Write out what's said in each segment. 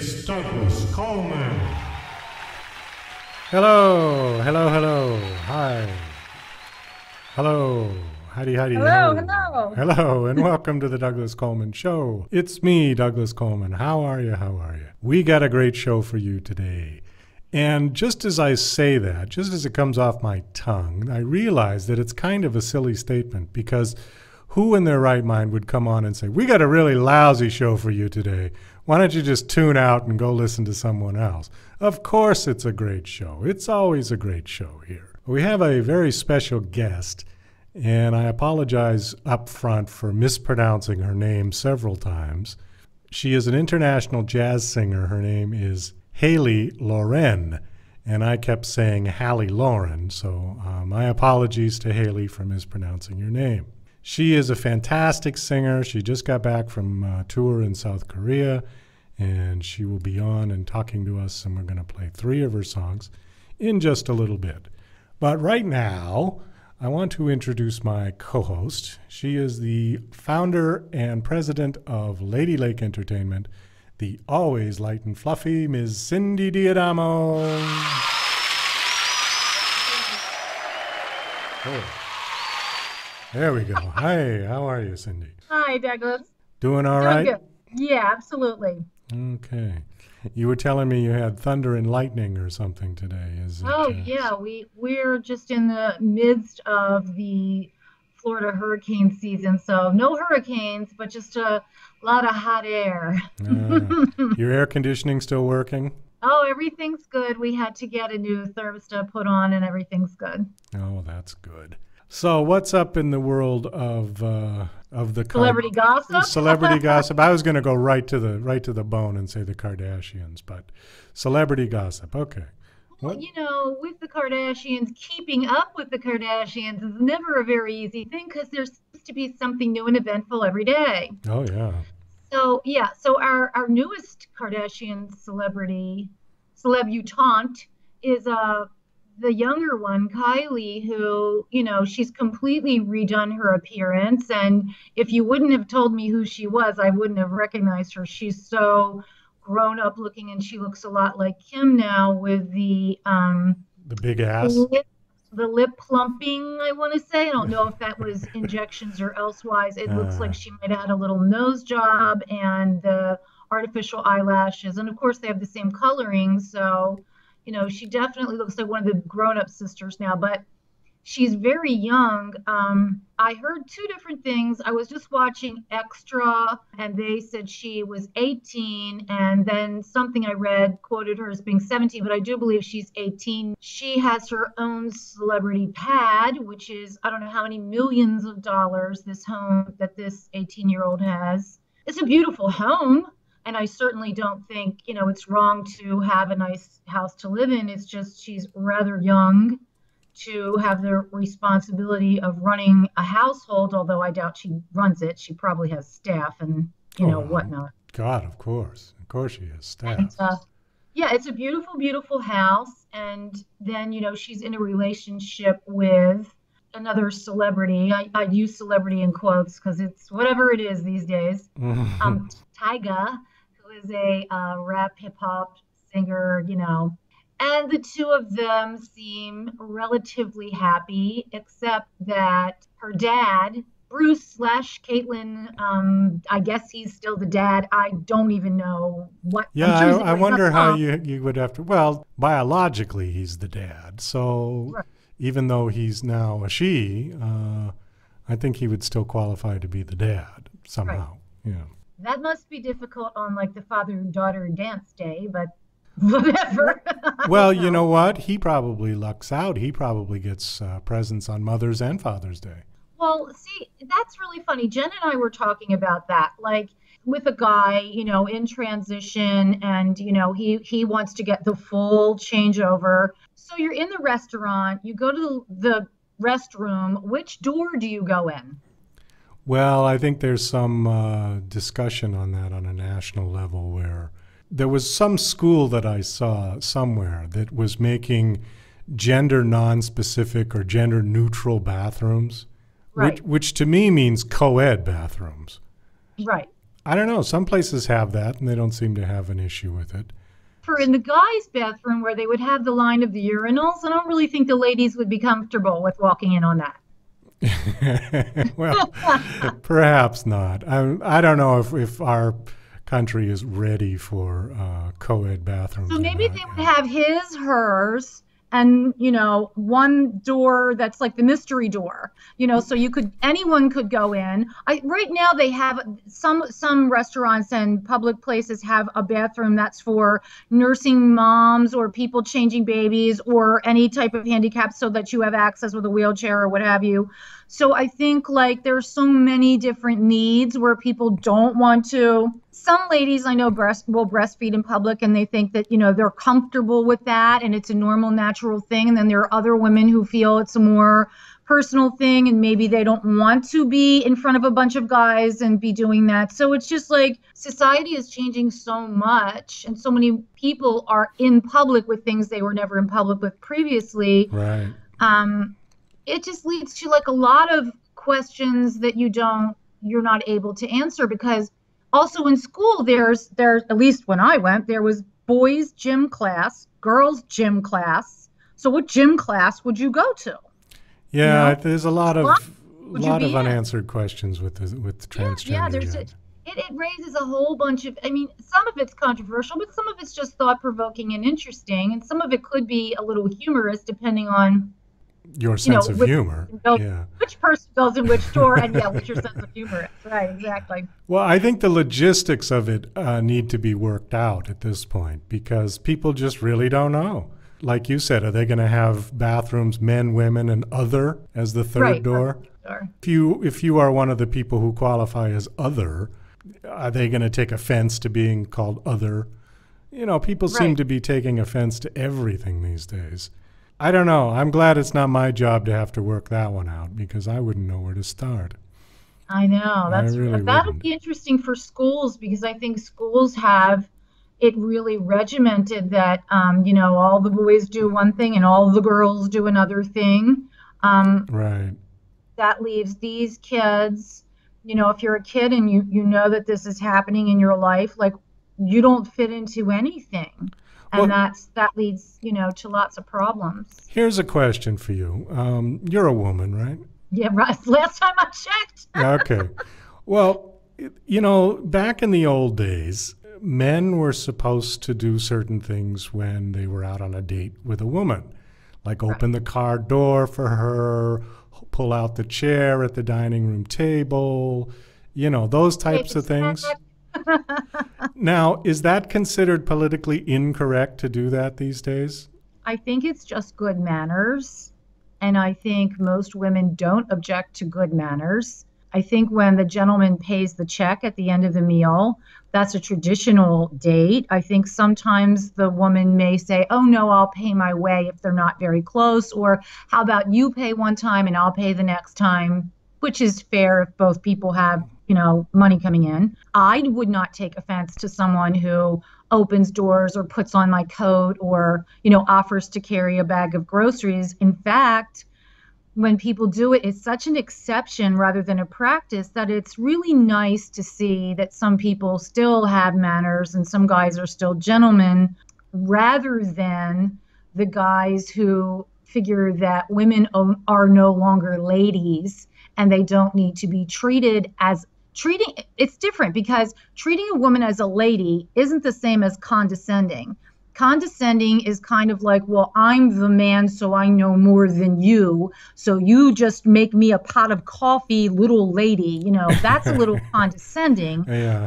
It's Douglas Coleman. Hello, hello, hello, hi. Hello, howdy, howdy, Hello, hello. hello. Hello, and welcome to the Douglas Coleman Show. It's me, Douglas Coleman. How are you, how are you? We got a great show for you today. And just as I say that, just as it comes off my tongue, I realize that it's kind of a silly statement because who in their right mind would come on and say, we got a really lousy show for you today. Why don't you just tune out and go listen to someone else? Of course it's a great show. It's always a great show here. We have a very special guest, and I apologize up front for mispronouncing her name several times. She is an international jazz singer. Her name is Halie Loren, and I kept saying Halie Loren, so my apologies to Halie for mispronouncing your name. She is a fantastic singer. She just got back from a tour in South Korea, and she will be on and talking to us, and we're going to play 3 of her songs in just a little bit. But right now, I want to introduce my co-host. She is the founder and president of Lady Lake Entertainment, the always light and fluffy Ms. Cindy Diadamo. Oh. There we go. Hi, how are you, Cindy? Hi, Douglas. Doing all Doing right? good. Yeah, absolutely. Okay. You were telling me you had thunder and lightning or something today. Is it? Yeah, we're just in the midst of the Florida hurricane season, so no hurricanes, but just a lot of hot air. Your air conditioning still working? Oh, everything's good. We had to get a new thermostat put on, and everything's good. Oh, that's good. So, what's up in the world of the Celebrity gossip? Celebrity gossip. I was going to go right to the bone and say the Kardashians, but celebrity gossip. Okay. Well, with the Kardashians, keeping up with the Kardashians is never a very easy thing because there's supposed to be something new and eventful every day. Oh yeah. So our newest Kardashian celebutante is the younger one, Kylie, who, she's completely redone her appearance. And if you wouldn't have told me who she was, I wouldn't have recognized her. She's so grown up looking, and she looks a lot like Kim now with the big ass. The lip plumping, I want to say. I don't know if that was injections or elsewise. It looks like she might have had a little nose job and the artificial eyelashes. And of course, they have the same coloring. So, she definitely looks like one of the grown-up sisters now, but she's very young. I heard 2 different things. I was just watching Extra, and they said she was 18, and then something I read quoted her as being 17, but I do believe she's 18. She has her own celebrity pad, which is, I don't know how many millions of dollars, this home that this 18-year-old has. It's a beautiful home. And I certainly don't think, it's wrong to have a nice house to live in. It's just she's rather young to have the responsibility of running a household, although I doubt she runs it. She probably has staff and, whatnot. God, of course. Of course she has staff. And, yeah, it's a beautiful, beautiful house. And then, she's in a relationship with another celebrity. I use celebrity in quotes because it's whatever it is these days. Tyga, who is a rap hip hop singer, and the 2 of them seem relatively happy, except that her dad, Bruce / Caitlyn, I guess he's still the dad. I don't even know what. Yeah, I wonder how you would have to. Well, biologically, he's the dad. So right. Even though he's now a she, I think he would still qualify to be the dad somehow. Right. Yeah. That must be difficult on like the father and daughter dance day, but whatever. Well, you know what? He probably lucks out. He probably gets presents on Mother's and Father's Day. Well, see, that's really funny. Jen and I were talking about that, like with a guy, in transition, and, he wants to get the full changeover. So you're in the restaurant, you go to the restroom. Which door do you go in? Well, I think there's some discussion on that on a national level where there was some school that I saw somewhere that was making gender non-specific or gender neutral bathrooms, right. which to me means co-ed bathrooms. Right. I don't know. Some places have that, and they don't seem to have an issue with it. For in the guys' bathroom where they would have the line of the urinals, I don't really think the ladies would be comfortable with walking in on that. Well, perhaps not. I don't know if our country is ready for co-ed bathrooms. So or maybe not they would yet. have his, hers, and one door that's like the mystery door. So anyone could go in. Right now they have some restaurants and public places have a bathroom that's for nursing moms or people changing babies or any type of handicap, so that you have access with a wheelchair or what have you. So I think like there's so many different needs where people don't want to. Some ladies I know will breastfeed in public, and they think that, they're comfortable with that and it's a normal, natural thing. And then there are other women who feel it's a more personal thing, and maybe they don't want to be in front of a bunch of guys and be doing that. So it's just like society is changing so much, and so many people are in public with things they were never in public with previously. Right. It just leads to like a lot of questions that you're not able to answer, because also in school there's at least when I went, there was boys gym class, girls gym class. So what gym class would you go to? Yeah, there's a lot of in? unanswered questions with transgender. Yeah, it raises a whole bunch of, some of it's controversial, but some of it's just thought-provoking and interesting, and some of it could be a little humorous depending on your sense of humor. Which person goes in which door, and what your sense of humor is. Right, exactly. Well, I think the logistics of it need to be worked out at this point, because people just really don't know. Like you said, are they going to have bathrooms, men, women, and other as the third door? Sure. If you are one of the people who qualify as other, are they going to take offense to being called other? People seem to be taking offense to everything these days. I don't know. I'm glad it's not my job to have to work that one out, because I wouldn't know where to start. I know. That'll be interesting for schools, because I think schools have it really regimented that, all the boys do one thing and all the girls do another thing. Right. That leaves these kids, if you're a kid and you know that this is happening in your life, like you don't fit into anything. And that leads, to lots of problems. Here's a question for you. You're a woman, right? Yeah, right. Last time I checked. Okay. Well, back in the old days, men were supposed to do certain things when they were out on a date with a woman, like open the car door for her, pull out the chair at the dining room table, those types of things. Now, is that considered politically incorrect to do that these days? I think it's just good manners. And I think most women don't object to good manners. I think when the gentleman pays the check at the end of the meal, that's a traditional date. I think sometimes the woman may say, oh, no, I'll pay my way if they're not very close. Or how about you pay one time and I'll pay the next time, which is fair if both people have money coming in. I would not take offense to someone who opens doors or puts on my coat or, offers to carry a bag of groceries. In fact, when people do it, it's such an exception rather than a practice that it's really nice to see that some people still have manners and some guys are still gentlemen, rather than the guys who figure that women are no longer ladies and they don't need to be it's different, because treating a woman as a lady isn't the same as condescending. Condescending is kind of like, well, I'm the man, so I know more than you. So you just make me a pot of coffee, little lady. That's a little condescending. Yeah.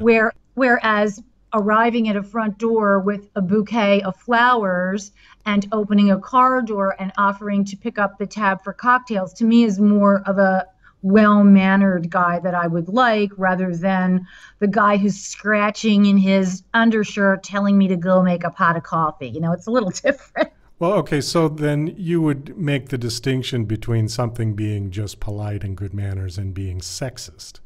Whereas arriving at a front door with a bouquet of flowers and opening a car door and offering to pick up the tab for cocktails, to me is more of a well-mannered guy that I would like, rather than the guy who's scratching in his undershirt telling me to go make a pot of coffee. It's a little different. Well, okay, so then you would make the distinction between something being just polite and good manners and being sexist.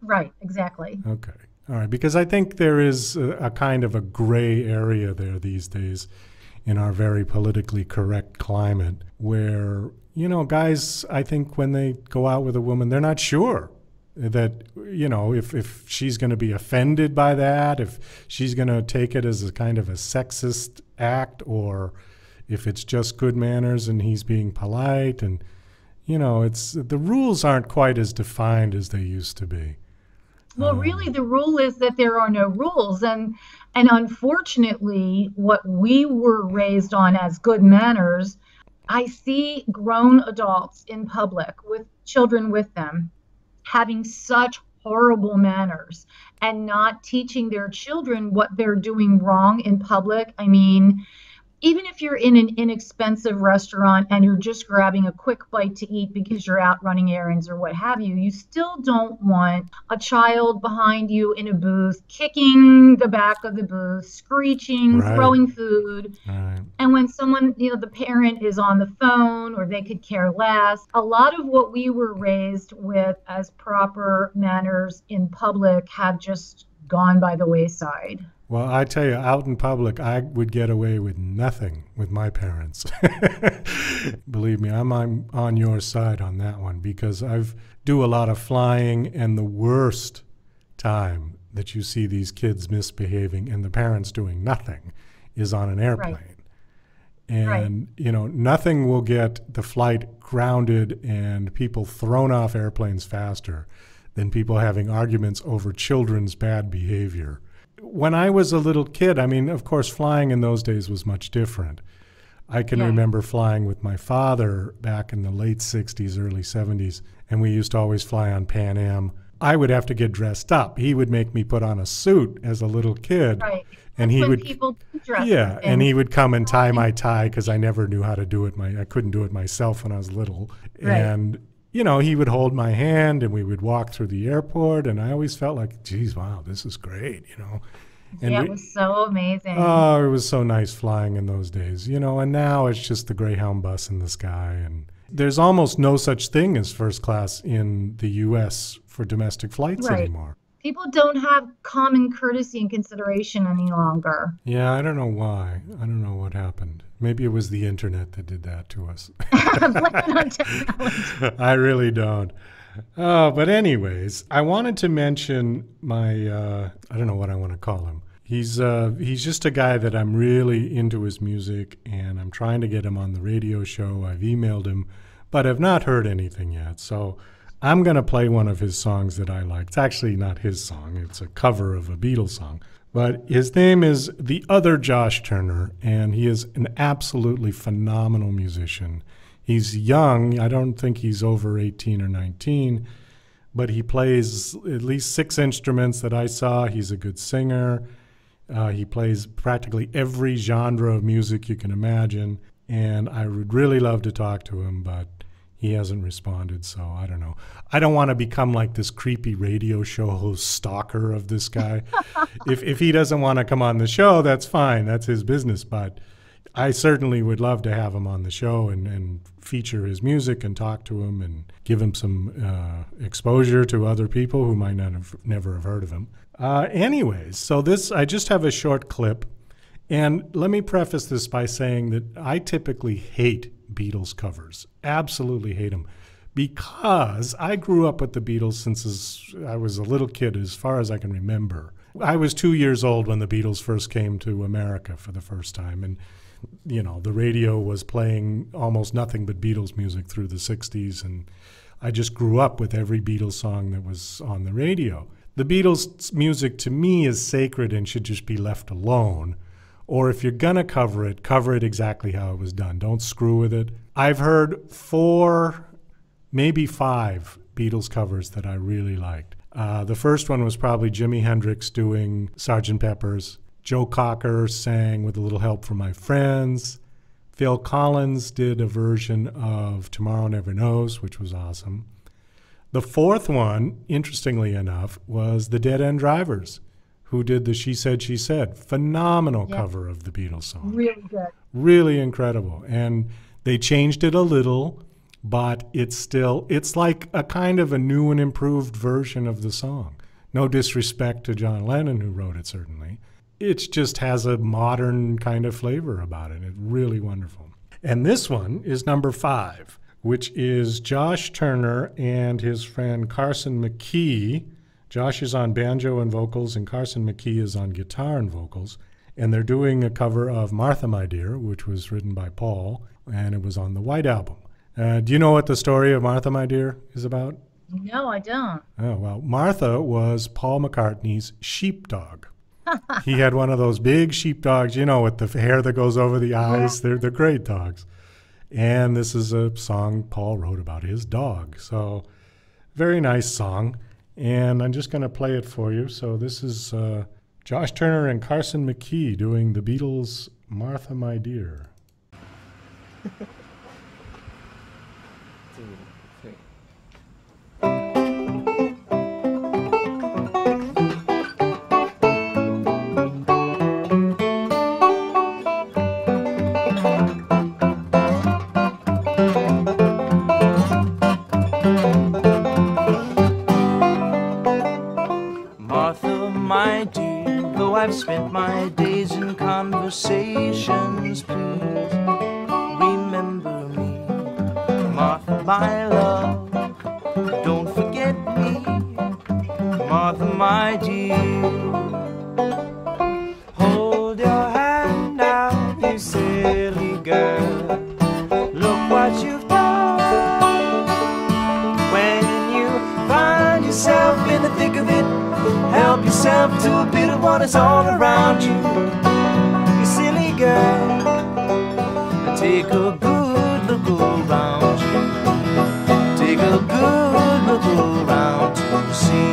Right, exactly. Okay, all right, because I think there is a kind of a gray area there these days in our very politically correct climate where, guys, I think when they go out with a woman, they're not sure. That, you know, if she's going to be offended by that, if she's going to take it as a kind of a sexist act, or if it's just good manners and he's being polite. And, you know, the rules aren't quite as defined as they used to be. Well, really, the rule is that there are no rules. And unfortunately, what we were raised on as good manners, I see grown adults in public with children with them having such horrible manners and not teaching their children what they're doing wrong in public. I mean, even if you're in an inexpensive restaurant and you're just grabbing a quick bite to eat because you're out running errands or what have you, you still don't want a child behind you in a booth kicking the back of the booth, screeching, Right. throwing food. Right. And when someone, you know, the parent is on the phone or they could care less, a lot of what we were raised with as proper manners in public have just gone by the wayside. Well, I tell you, out in public, I would get away with nothing with my parents. Believe me, I'm on your side on that one, because I've do a lot of flying, and the worst time that you see these kids misbehaving and the parents doing nothing is on an airplane. Right. And, you know, nothing will get the flight grounded and people thrown off airplanes faster than people having arguments over children's bad behavior. When I was a little kid, I mean, of course, flying in those days was much different. I can remember flying with my father back in the late 60s, early 70s, and we used to always fly on Pan Am. I would have to get dressed up. He would make me put on a suit as a little kid. Right. And That's he when would, people do dress yeah, up and he would come and tie my tie because I never knew how to do it. I couldn't do it myself when I was little. Right. And, you know, he would hold my hand and we would walk through the airport. And I always felt like, geez, wow, this is great, you know. And it was so amazing. Oh, it was so nice flying in those days, you know. And now it's just the Greyhound bus in the sky. And there's almost no such thing as first class in the U.S. for domestic flights anymore. People don't have common courtesy and consideration any longer. Yeah, I don't know why. I don't know what happened. Maybe it was the internet that did that to us. Blame it on technology. I really don't. But anyways, I wanted to mention my, I don't know what I want to call him. He's just a guy that I'm really into his music, and I'm trying to get him on the radio show. I've emailed him, but I've not heard anything yet. So I'm going to play one of his songs that I like. It's actually not his song. It's a cover of a Beatles song. But his name is The Other Josh Turner, and he is an absolutely phenomenal musician. He's young. I don't think he's over 18 or 19, but he plays at least 6 instruments that I saw. He's a good singer. He plays practically every genre of music you can imagine, and I would really love to talk to him, but he hasn't responded, so I don't know. I don't want to become like this creepy radio show host stalker of this guy. If he doesn't want to come on the show, that's fine. That's his business, but I certainly would love to have him on the show and feature his music and talk to him and give him some exposure to other people who might never have heard of him. Anyways, so I just have a short clip. And let me preface this by saying that I typically hate Beatles covers. Absolutely hate them. Because I grew up with the Beatles since I was a little kid, as far as I can remember. I was 2 years old when the Beatles first came to America for the first time. And you know, the radio was playing almost nothing but Beatles music through the 60s, and I just grew up with every Beatles song that was on the radio. The Beatles music to me is sacred and should just be left alone. Or if you're going to cover it exactly how it was done. Don't screw with it. I've heard 4, maybe 5 Beatles covers that I really liked. The first one was probably Jimi Hendrix doing Sgt. Pepper's. Joe Cocker sang With a Little Help from My Friends. Phil Collins did a version of Tomorrow Never Knows, which was awesome. The fourth one, interestingly enough, was the Dead End Drivers, who did the She Said, She Said. Phenomenal cover of the Beatles song. Really good. Really incredible. And they changed it a little, but it's like a kind of a new and improved version of the song. No disrespect to John Lennon, who wrote it, certainly. It just has a modern kind of flavor about it. It's really wonderful. And this one is number 5, which is Josh Turner and his friend Carson McKee. Josh is on banjo and vocals, and Carson McKee is on guitar and vocals. And they're doing a cover of Martha, My Dear, which was written by Paul, and it was on the White Album. Do you know what the story of Martha, My Dear is about? No, I don't. Oh, well, Martha was Paul McCartney's sheepdog. He had one of those big sheepdogs, you know, with the hair that goes over the eyes. They're great dogs. And this is a song Paul wrote about his dog. So, very nice song. And I'm just going to play it for you. So this is Josh Turner and Carson McKee doing the Beatles' Martha, My Dear. I've spent my days in conversations. Please remember me, Martha, my love. Don't forget me, Martha, my dear. Hold your hand out, you silly girl. Look what you've done. When you find yourself in the thick of it, help yourself to a bit of what is all around you, you silly girl. Take a good look around you. Take a good look around to see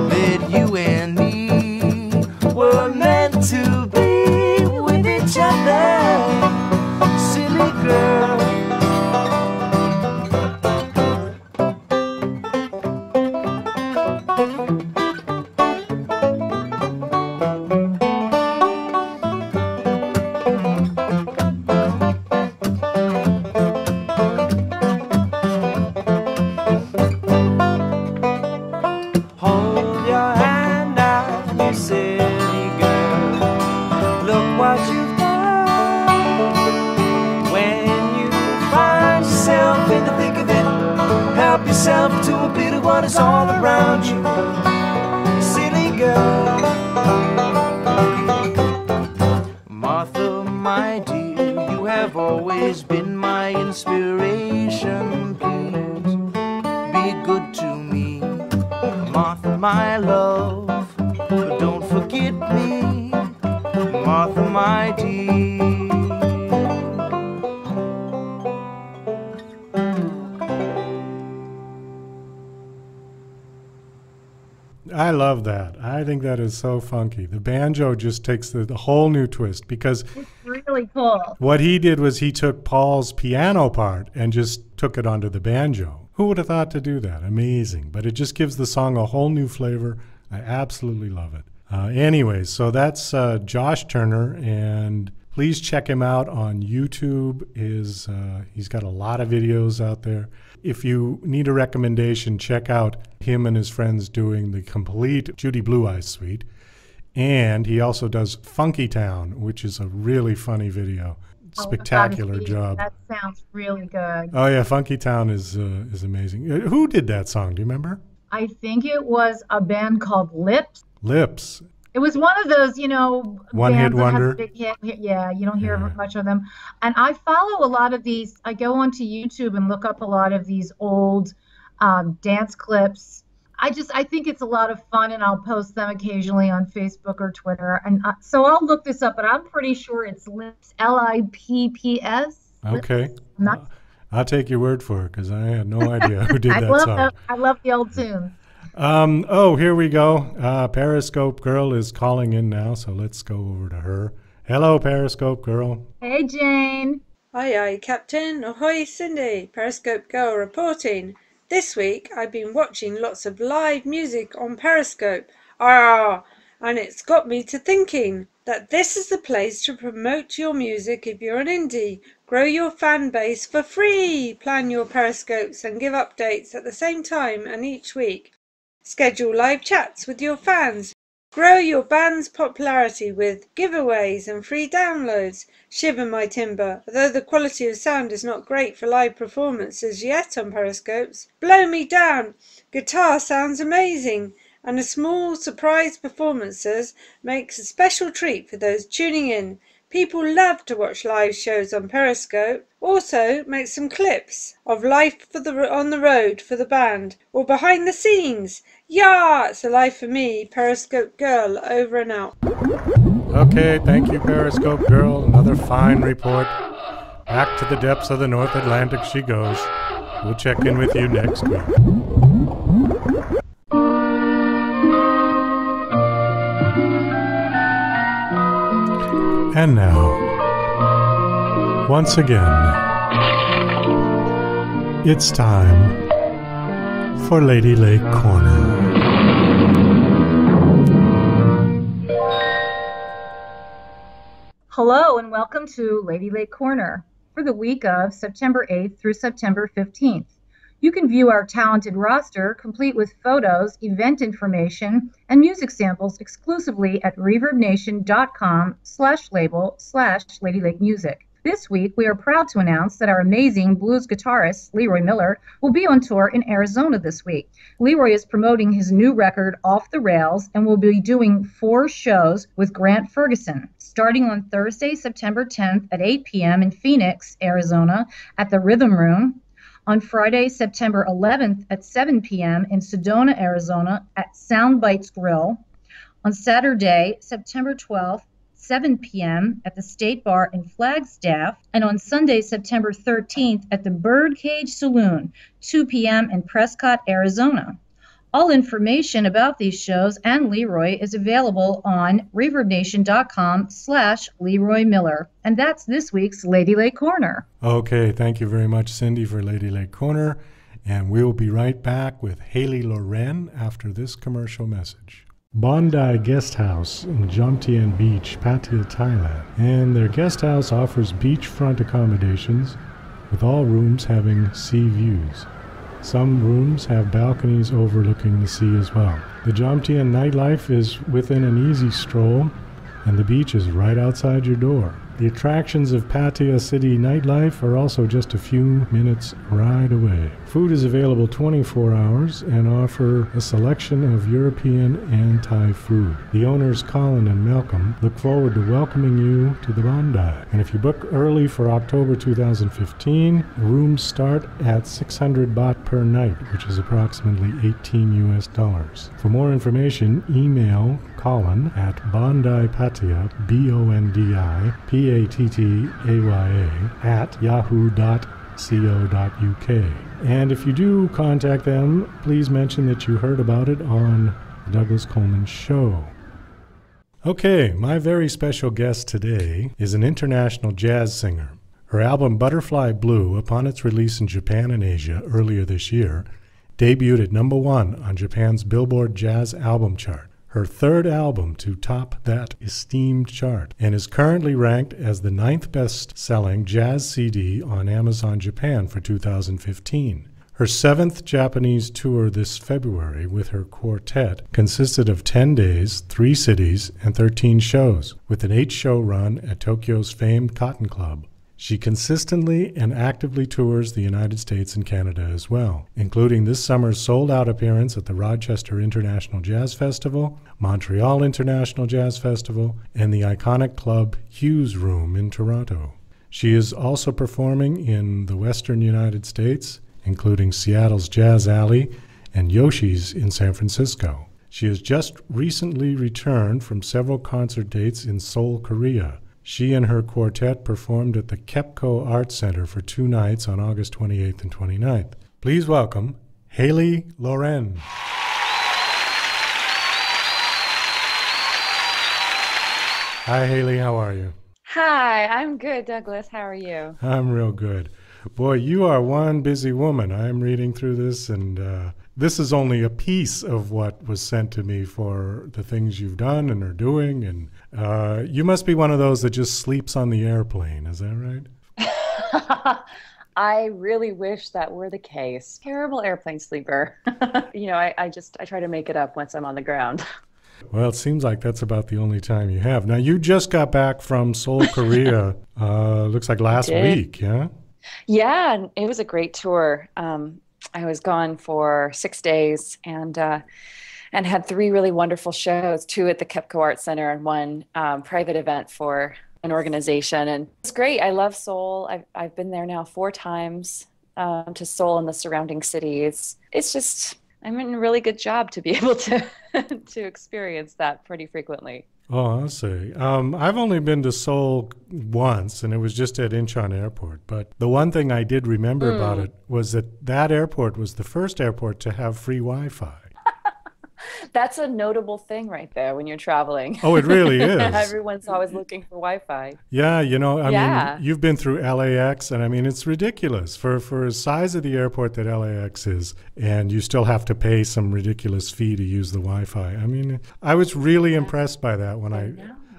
that you and me were meant to be with each other, silly girl. To a bit of what is all around you, silly girl. Martha, my dear, you have always been my inspiration. Please be good to me, Martha, my love. But don't forget me, Martha, my dear. I love that. I think that is so funky. The banjo just takes the whole new twist because it's really cool. What he did was he took Paul's piano part and just took it onto the banjo. Who would have thought to do that? Amazing. But it just gives the song a whole new flavor. I absolutely love it. Anyways, so that's Josh Turner, and please check him out on YouTube. He's got a lot of videos out there. If you need a recommendation, check out him and his friends doing the complete Judy Blue Eyes suite. And he also does Funky Town, which is a really funny video. Spectacular job. That sounds really good. Oh yeah, Funky Town is amazing. Who did that song? Do you remember? I think it was a band called Lips. Lips. It was one of those, one-hit wonder. Big hit. Yeah, you don't hear much of them. And I follow a lot of these. I go onto YouTube and look up a lot of these old dance clips. I think it's a lot of fun, and I'll post them occasionally on Facebook or Twitter. And so I'll look this up, but I'm pretty sure it's Lips, Lipps. Okay. I'll take your word for it because I had no idea who did that song. I love the old tunes. Here we go. Periscope Girl is calling in now, so let's go over to her. Hello, Periscope Girl. Hey, Jane. Aye, Captain. Ahoy, Cindy. Periscope Girl reporting. This week, I've been watching lots of live music on Periscope. And it's got me to thinking that this is the place to promote your music if you're an indie. Grow your fan base for free. Plan your Periscopes and give updates at the same time and each week. Schedule live chats with your fans. Grow your band's popularity with giveaways and free downloads. Shiver my timber, though the quality of sound is not great for live performances yet on Periscopes. Blow me down! Guitar sounds amazing, and a small surprise performances makes a special treat for those tuning in. People love to watch live shows on Periscope. Also, make some clips of life on the road for the band, or behind the scenes. Yeah, it's a life for me, Periscope Girl, over and out. Okay, thank you, Periscope Girl. Another fine report. Back to the depths of the North Atlantic she goes. We'll check in with you next week. And now, once again, it's time for Lady Lake Corner. Hello and welcome to Lady Lake Corner for the week of September 8th through September 15th. You can view our talented roster, complete with photos, event information, and music samples exclusively at reverbnation.com/label/Lady Lake Music. This week, we are proud to announce that our amazing blues guitarist, Leroy Miller, will be on tour in Arizona this week. Leroy is promoting his new record, Off the Rails, and will be doing 4 shows with Grant Ferguson, starting on Thursday, September 10th at 8 p.m. in Phoenix, Arizona, at the Rhythm Room. On Friday, September 11th at 7 p.m. in Sedona, Arizona at Soundbites Grill. On Saturday, September 12th, 7 p.m. at the State Bar in Flagstaff. And on Sunday, September 13th at the Birdcage Saloon, 2 p.m. in Prescott, Arizona. All information about these shows and Leroy is available on reverbnation.com/Leroy Miller. And that's this week's Lady Lake Corner. Okay, thank you very much, Cindy, for Lady Lake Corner. And we'll be right back with Halie Loren after this commercial message. Bondi Guest House in Jomtien Beach, Pattaya, Thailand. And their guest house offers beachfront accommodations with all rooms having sea views. Some rooms have balconies overlooking the sea as well. The Jomtien nightlife is within an easy stroll, and the beach is right outside your door. The attractions of Pattaya City nightlife are also just a few minutes ride away. Food is available 24 hours and offer a selection of European and Thai food. The owners, Colin and Malcolm, look forward to welcoming you to the Bondi. And if you book early for October 2015, rooms start at 600 baht per night, which is approximately $18 US. For more information, email Colin at bondipattaya, BONDIPATTAYA at yahoo.co.uk. And if you do contact them, please mention that you heard about it on the Douglas Coleman Show. Okay, my very special guest today is an international jazz singer. Her album Butterfly Blue, upon its release in Japan and Asia earlier this year, debuted at #1 on Japan's Billboard Jazz Album Chart, her third album to top that esteemed chart, and is currently ranked as the 9th best-selling jazz CD on Amazon Japan for 2015. Her 7th Japanese tour this February with her quartet consisted of 10 days, 3 cities, and 13 shows, with an 8-show run at Tokyo's famed Cotton Club. She consistently and actively tours the United States and Canada as well, including this summer's sold-out appearance at the Rochester International Jazz Festival, Montreal International Jazz Festival, and the iconic club Hughes Room in Toronto. She is also performing in the Western United States, including Seattle's Jazz Alley and Yoshi's in San Francisco. She has just recently returned from several concert dates in Seoul, Korea. She and her quartet performed at the KEPCO Art Center for 2 nights on August 28th and 29th. Please welcome Halie Loren. Hi, Halie. How are you? Hi, I'm good, Douglas. How are you? I'm real good. Boy, you are one busy woman. I'm reading through this, and this is only a piece of what was sent to me for the things you've done and are doing. And you must be one of those that just sleeps on the airplane. Is that right? I really wish that were the case. Terrible airplane sleeper. I try to make it up once I'm on the ground. Well, it seems like that's about the only time you have. Now, you just got back from Seoul, Korea, looks like last Did. week, yeah? Yeah, and it was a great tour. I was gone for 6 days and had three really wonderful shows, two at the KEPCO Art Center and one private event for an organization. And it's great. I love Seoul. I've been there now 4 times to Seoul and the surrounding cities. It's just, I'm in a really good job to be able to to experience that pretty frequently. Oh, I'll say. I've only been to Seoul once, and it was just at Incheon Airport. But the one thing I did remember about it was that that airport was the first airport to have free Wi-Fi. That's a notable thing right there when you're traveling. Oh, it really is. Everyone's always looking for Wi-Fi. Yeah, I Yeah. mean, you've been through LAX, and I mean, it's ridiculous for the size of the airport that LAX is, and you still have to pay some ridiculous fee to use the Wi-Fi. I mean, I was really impressed by that when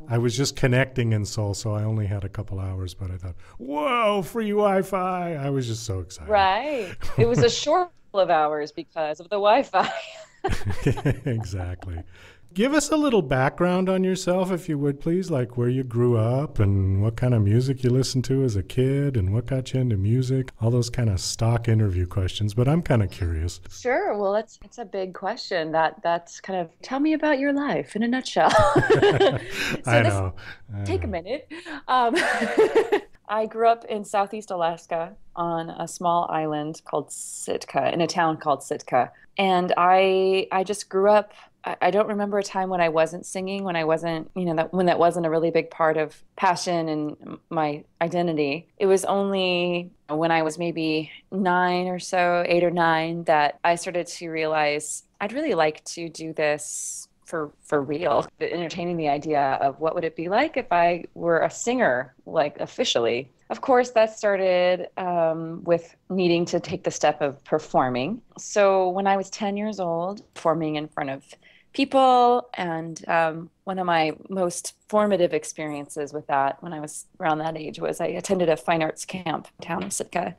I was just connecting in Seoul, so I only had a couple hours, but I thought, whoa, free Wi-Fi. I was just so excited. Right. It was a short couple of hours because of the Wi-Fi. Exactly. Give us a little background on yourself, if you would, please, like where you grew up and what kind of music you listened to as a kid and what got you into music, all those kind of stock interview questions, but I'm kind of curious. Sure. Well, it's a big question. That's kind of tell me about your life in a nutshell. I know. Take a minute. I grew up in Southeast Alaska on a small island called Sitka, in a town called Sitka. And I just grew up. I don't remember a time when I wasn't singing, when I wasn't, when that wasn't a really big part of passion and my identity. It was only when I was maybe 9 or so, 8 or 9, that I started to realize I'd really like to do this for real, entertaining the idea of what would it be like if I were a singer, like officially. Of course, that started with needing to take the step of performing. So when I was 10 years old, performing in front of people, and one of my most formative experiences with that when I was around that age was I attended a fine arts camp down in Sitka,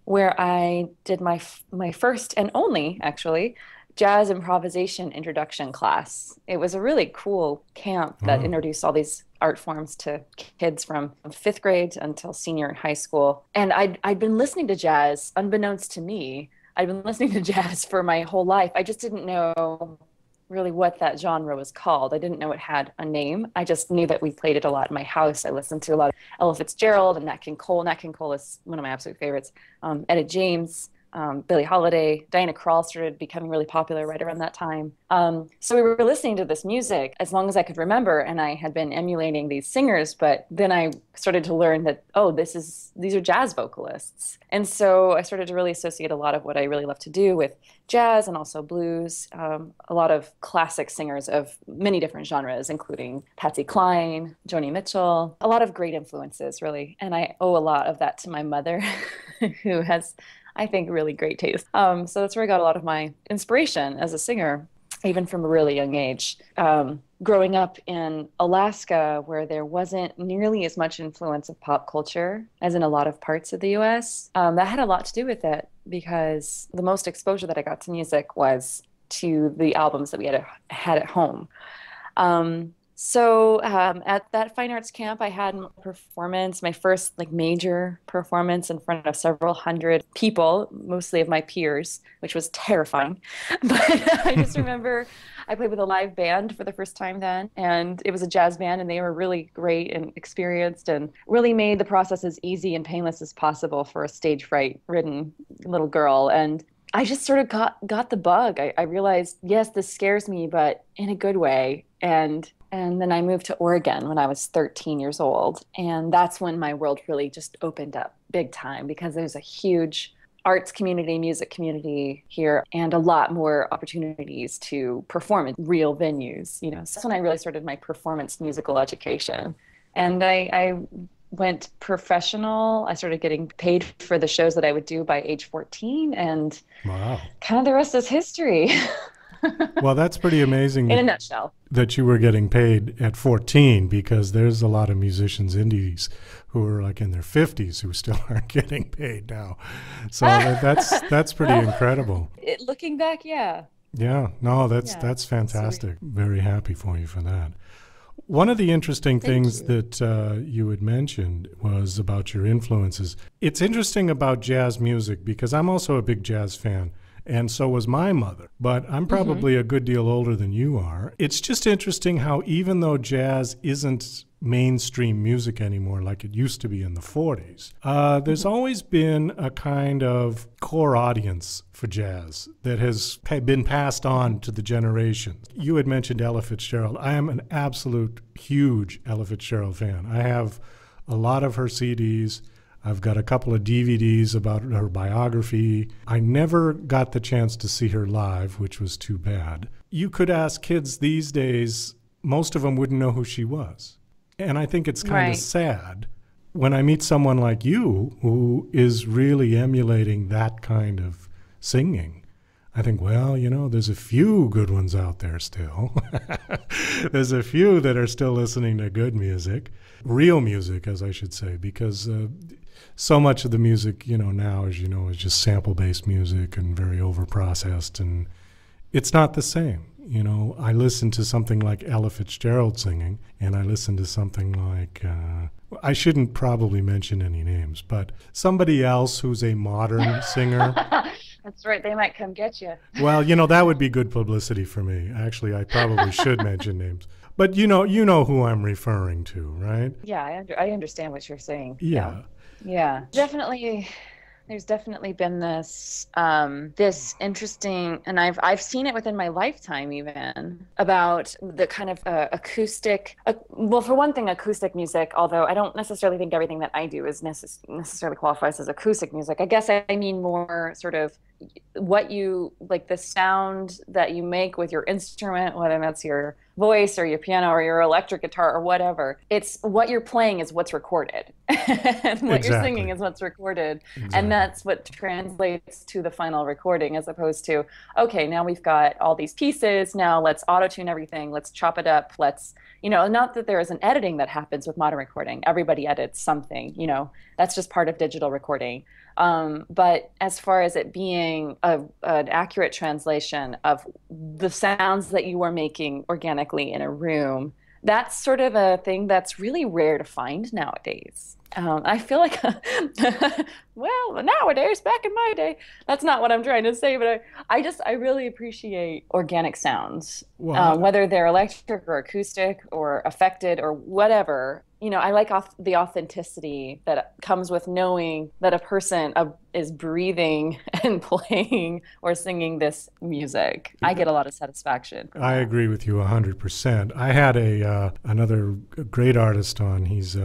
where I did my first and only, actually, jazz improvisation introduction class. It was a really cool camp that introduced all these art forms to kids from 5th grade until senior in high school. And I'd been listening to jazz, unbeknownst to me. I'd been listening to jazz for my whole life. I just didn't know really what that genre was called. I didn't know it had a name. I just knew that we played it a lot in my house. I listened to a lot of Ella Fitzgerald and Nat King Cole. Nat King Cole is one of my absolute favorites. Etta James, Billie Holiday, Diana Krall started becoming really popular right around that time. So we were listening to this music as long as I could remember, and I had been emulating these singers, but then I started to learn that, these are jazz vocalists. And so I started to really associate a lot of what I really love to do with jazz and also blues, a lot of classic singers of many different genres, including Patsy Cline, Joni Mitchell, a lot of great influences, really. And I owe a lot of that to my mother, who has, I think, really great taste. So that's where I got a lot of my inspiration as a singer, even from a really young age. Growing up in Alaska, where there wasn't nearly as much influence of pop culture as in a lot of parts of the U.S., that had a lot to do with it, because the most exposure that I got to music was to the albums that we had at home. So at that fine arts camp, I had a performance, my first major performance in front of several hundred people, mostly of my peers, which was terrifying. But I just remember I played with a live band for the first time then, and it was a jazz band, and they were really great and experienced and really made the process as easy and painless as possible for a stage fright-ridden little girl. And I just sort of got the bug. I realized, yes, this scares me, but in a good way. And then I moved to Oregon when I was 13 years old. And that's when my world really just opened up big time, because there's a huge arts community, music community here, and a lot more opportunities to perform in real venues. So that's when I really started my performance musical education. And I went professional. I started getting paid for the shows that I would do by age 14. And wow, kind of the rest is history. Well, that's pretty amazing. In a nutshell. That you were getting paid at 14, because there's a lot of musicians, indies, who are like in their 50s who still aren't getting paid now. So that's pretty incredible. Looking back, yeah. Yeah, no, that's Yeah, that's sweet. fantastic. Very happy for you for that. One of the interesting Thank things you. that you had mentioned was about your influences. It's interesting about jazz music because I'm also a big jazz fan, and so was my mother. But I'm probably a good deal older than you are. It's just interesting how even though jazz isn't mainstream music anymore like it used to be in the 40s, there's always been a kind of core audience for jazz that has been passed on to the generations. You had mentioned Ella Fitzgerald. I am an absolute huge Ella Fitzgerald fan. I have a lot of her CDs. I've got a couple of DVDs about her biography. I never got the chance to see her live, which was too bad. You could ask kids these days, most of them wouldn't know who she was. And I think it's kind of Right. sad when I meet someone like you who is really emulating that kind of singing. I think, well, there's a few good ones out there still. There's a few that are still listening to good music, real music, as I should say, because so much of the music, now, as you know, is just sample-based music and very overprocessed, and it's not the same. I listen to something like Ella Fitzgerald singing, and I listen to something like, I shouldn't probably mention any names, but somebody else who's a modern singer. That's right. They might come get you. Well, that would be good publicity for me. Actually, I probably should mention names. But you know who I'm referring to, right? Yeah, I understand what you're saying. Yeah. Yeah. Definitely. There's definitely been this this interesting, and I've seen it within my lifetime even, about the kind of acoustic. Well, for one thing, acoustic music. Although I don't necessarily think everything that I do is necessarily qualifies as acoustic music. I guess I mean more sort of what you like, the sound that you make with your instrument, whether that's your voice or your piano or your electric guitar or whatever. It's what you're playing is what's recorded, and what you're singing is what's recorded. Exactly. And that's what translates to the final recording, as opposed to, okay, now we've got all these pieces, now let's auto-tune everything, let's chop it up, let's, not that there is an editing that happens with modern recording. Everybody edits something, that's just part of digital recording. But as far as it being an accurate translation of the sounds that you are making organically in a room, that's sort of a thing that's really rare to find nowadays. I feel like, well, nowadays, back in my day, that's not what I'm trying to say, but I really appreciate organic sounds, whether they're electric or acoustic or affected or whatever. I like the authenticity that comes with knowing that a person is breathing and playing or singing this music. I get a lot of satisfaction from I that. agree with you 100%. I had another great artist on. He's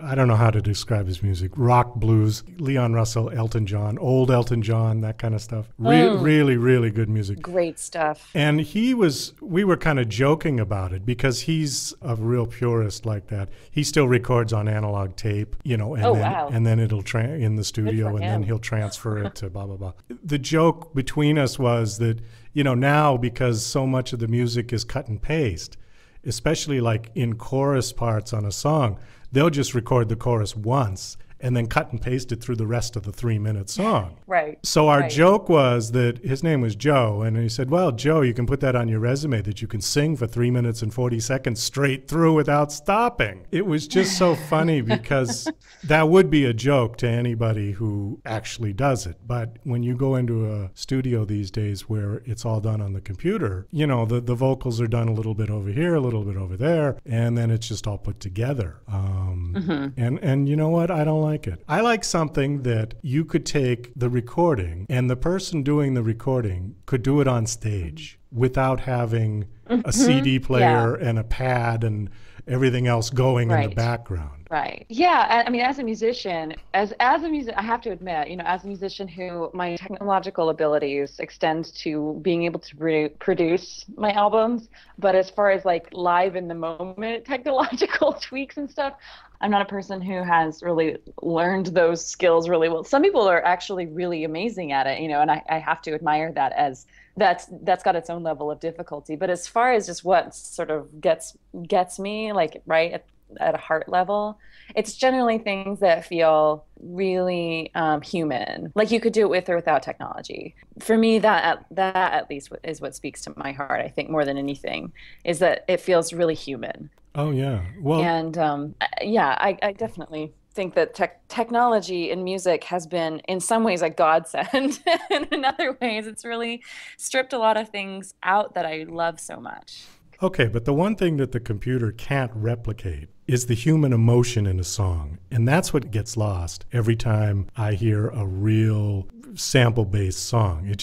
I don't know how to describe his music. Rock, blues, Leon Russell, Elton John, old Elton John, that kind of stuff. Really, really good music. Great stuff. And we were kind of joking about it because he's a real purist like that. He still records on analog tape, Wow. and then it'll in the studio, and then him. he'll transfer it to blah, blah, blah. The joke between us was that, now because so much of the music is cut and paste, especially like in chorus parts on a song, they'll just record the chorus once and then cut and paste it through the rest of the 3-minute song. Right. So our Right. joke was that his name was Joe, and he said, well, Joe, you can put that on your resume that you can sing for 3 minutes and 40 seconds straight through without stopping. It was just so funny because that would be a joke to anybody who actually does it. But when you go into a studio these days where it's all done on the computer, the vocals are done a little bit over here, a little bit over there, and then it's just all put together. And you know what? I don't like it. I like something that you could take the recording and the person doing the recording could do it on stage without having a CD player and a pad and everything else going in the background. Right. Yeah. I mean, as a musician, as a musician, I have to admit, as a musician who my technological abilities extend to being able to produce my albums. But as far as like live in the moment technological tweaks and stuff, I'm not a person who has really learned those skills really well. Some people are actually really amazing at it, and I have to admire that, as that's got its own level of difficulty. But as far as just what sort of gets me, like, right, at a heart level. It's generally things that feel really human. Like you could do it with or without technology. For me, that at least is what speaks to my heart, I think, more than anything, is that it feels really human. Oh, yeah. Well, And yeah, I definitely think that technology in music has been in some ways a godsend. And in other ways, it's really stripped a lot of things out that I love so much. okay, but the one thing that the computer can't replicate is the human emotion in a song. And that's what gets lost every time I hear a real sample-based song. It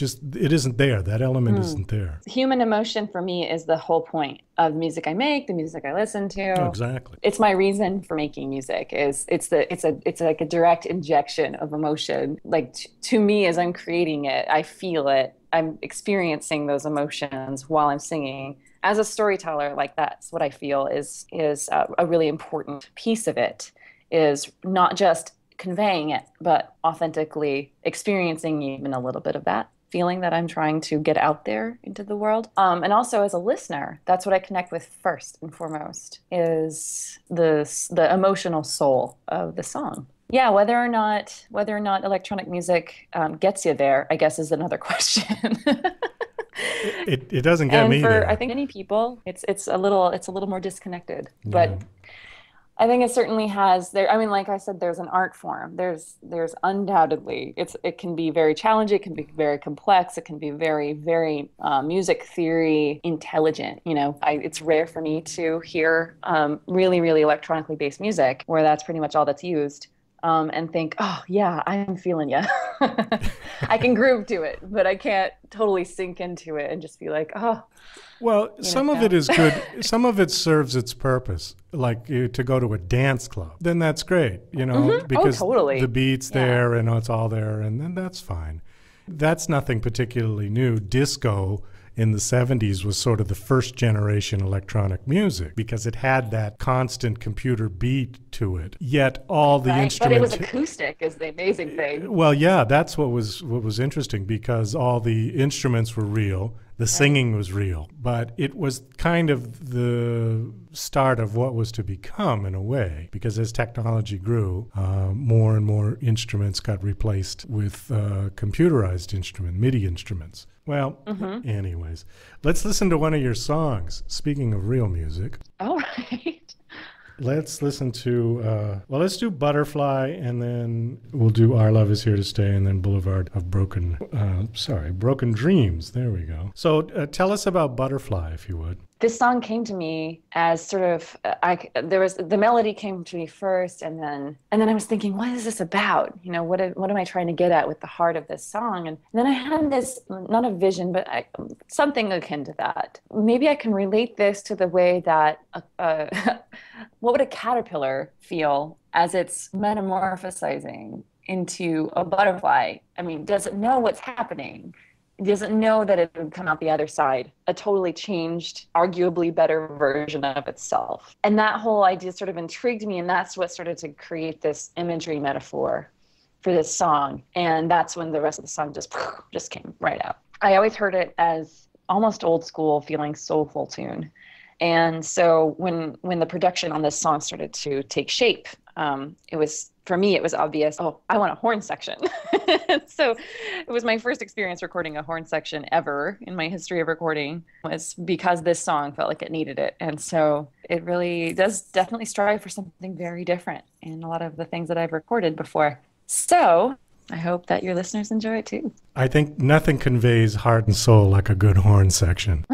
isn't there. That element isn't there. Human emotion for me is the whole point of the music I make, the music I listen to. Oh, exactly. It's my reason for making music. It's like a direct injection of emotion. Like to me, as I'm creating it, I feel it. I'm experiencing those emotions while I'm singing. As a storyteller, like that's what I feel is a really important piece of it, is not just conveying it, but authentically experiencing even a little bit of that feeling that I'm trying to get out there into the world. And also as a listener, that's what I connect with first and foremost, is the emotional soul of the song. Yeah, whether or not electronic music gets you there, I guess, is another question. It doesn't get me there. I think many people, it's a little more disconnected. Yeah. But I think it certainly has there. I mean, like I said, there's an art form. There's undoubtedly it can be very challenging. It can be very complex. It can be very, very music theory intelligent. You know, it's rare for me to hear really, really electronically based music where that's pretty much all that's used. And think, oh yeah, I'm feeling you. I can groove to it, but I can't totally sink into it and just be like, oh. Well, some of it is good. Some of it serves its purpose, like to go to a dance club. Then that's great, you know, because totally. The beat's there and it's all there, and then that's fine. That's nothing particularly new. Disco in the 70s was sort of the first generation electronic music because it had that constant computer beat to it. Yet all the instruments, but it was acoustic is the amazing thing. Well, yeah, that's what was interesting, because all the instruments were real. The singing was real, but it was kind of the start of what was to become, in a way, because as technology grew, more and more instruments got replaced with computerized MIDI instruments. Well, anyways, let's listen to one of your songs. Speaking of real music. All right. Let's listen to, let's do Butterfly, and then we'll do Our Love Is Here to Stay, and then Boulevard of Broken Dreams. There we go. So tell us about Butterfly, if you would. This song came to me as sort of, the melody came to me first, and then I was thinking, what is this about? You know, what am I trying to get at with the heart of this song? And then I had this, not a vision, but something akin to that. Maybe I can relate this to the way that, what would a caterpillar feel as it's metamorphosizing into a butterfly? I mean, does it know what's happening? It doesn't know that it would come out the other side, a totally changed, arguably better version of itself. And that whole idea sort of intrigued me, and that's what started to create this imagery metaphor for this song. And that's when the rest of the song just came right out. I always heard it as almost old school, feeling soulful tune. And so when the production on this song started to take shape, for me, it was obvious, oh, I want a horn section. So it was my first experience recording a horn section ever in my history of recording, was because this song felt like it needed it. And so it really does definitely strive for something very different in a lot of the things that I've recorded before. So I hope that your listeners enjoy it too. I think nothing conveys heart and soul like a good horn section.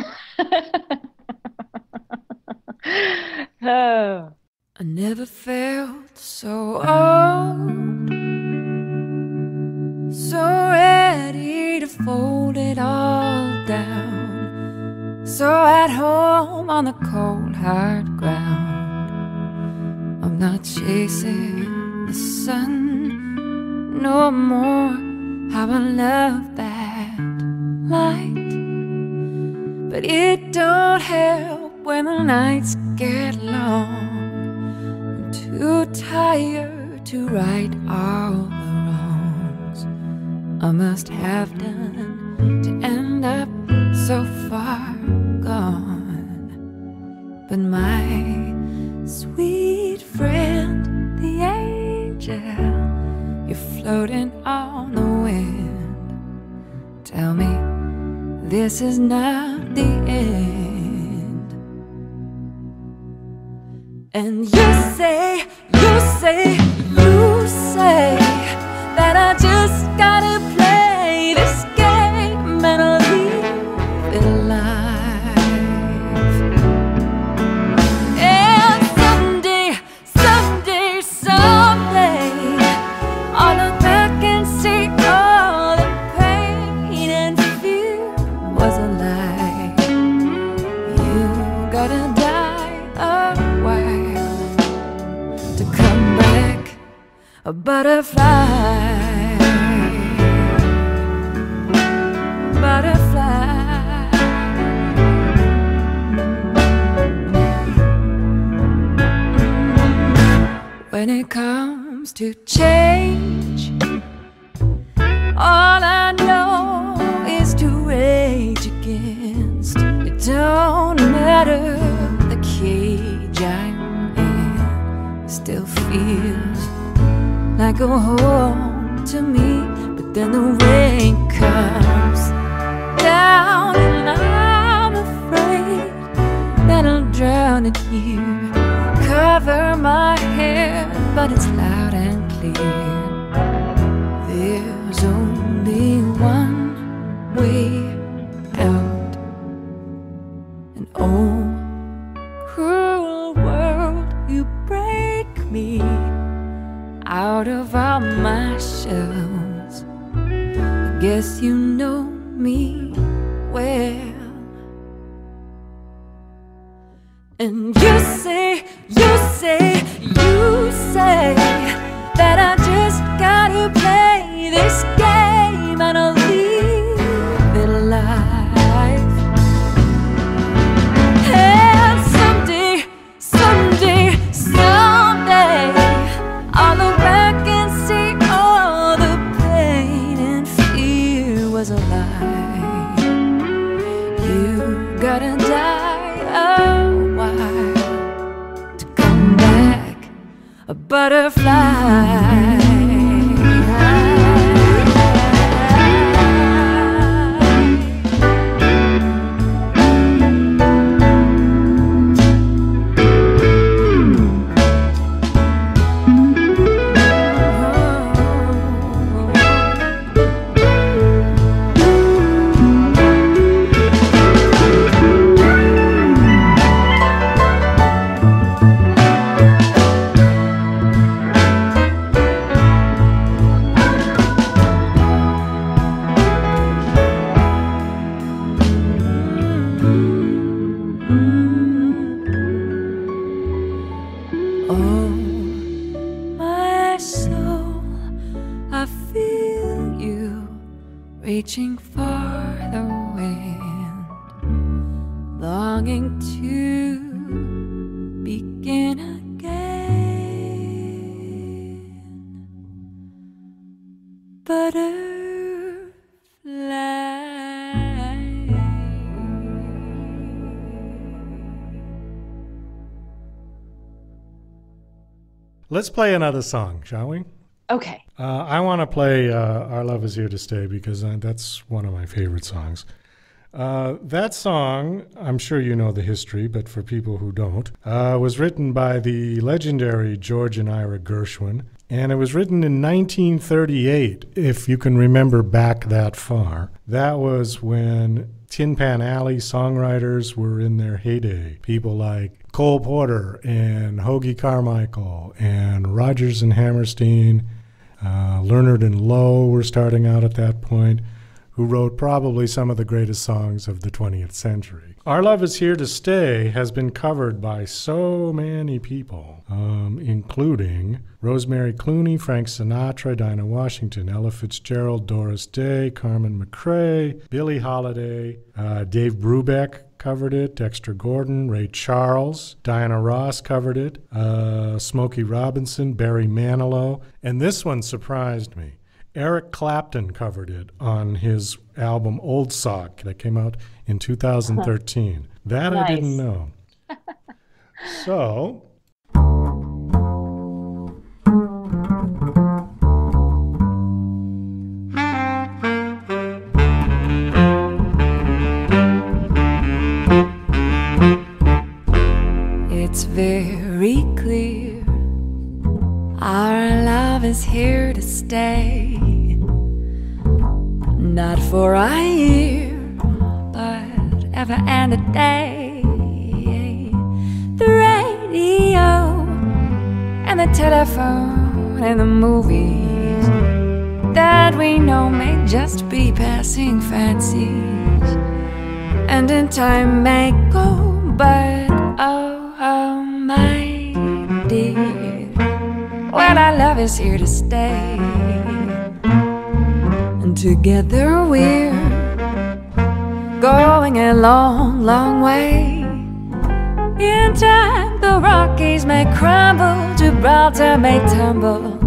Oh. I never felt so old, so ready to fold it all down, so at home on the cold hard ground. I'm not chasing the sun no more, how I love that light, but it don't help when the nights get long. Too tired to right all the wrongs I must have done to end up so far gone. But my sweet floating on the wind. Tell me this is not the end. And you say that I just gotta play this game and I'll leave it alive. And someday, I'll look back and see all the pain and fear was a lie. You gotta die a while to come back a butterfly. When it comes to change, all I know is to rage against. It don't matter the cage I'm in, it still feels like a home to me. But then the rain comes down and I'm afraid that I'll drown in you. Cover my hair, but it's loud and clear. There's only one way out. And oh, cruel world, you break me out of all my shells. I guess you know me well. And you say that I just gotta play this game and I'll leave it alive. And someday, I'll look back and see all the pain and fear was a lie. You gotta die a while to come back a butterfly. Reaching for the wind, longing to begin again. Butterfly. Let's play another song, shall we? Okay. I want to play Our Love Is Here to Stay because that's one of my favorite songs. That song, I'm sure you know the history, but for people who don't, was written by the legendary George and Ira Gershwin, and it was written in 1938, if you can remember back that far. That was when Tin Pan Alley songwriters were in their heyday. People like Cole Porter and Hoagie Carmichael and Rodgers and Hammerstein, Leonard and Lowe were starting out at that point, who wrote probably some of the greatest songs of the 20th century. Our Love Is Here to Stay has been covered by so many people, including Rosemary Clooney, Frank Sinatra, Dinah Washington, Ella Fitzgerald, Doris Day, Carmen McRae, Billie Holiday, Dave Brubeck covered it, Dexter Gordon, Ray Charles, Diana Ross covered it, Smokey Robinson, Barry Manilow, and this one surprised me. Eric Clapton covered it on his album Old Sock that came out in 2013. That nice. I didn't know. So stay. Not for a year, but ever and a day. The radio and the telephone and the movies that we know may just be passing fancies, and in time may go, but oh my dear, well, our love is here to stay. And together we're going a long, long way. In time the Rockies may crumble, Gibraltar may tumble,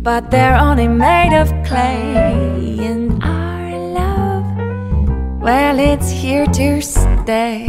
but they're only made of clay. And our love, well, it's here to stay.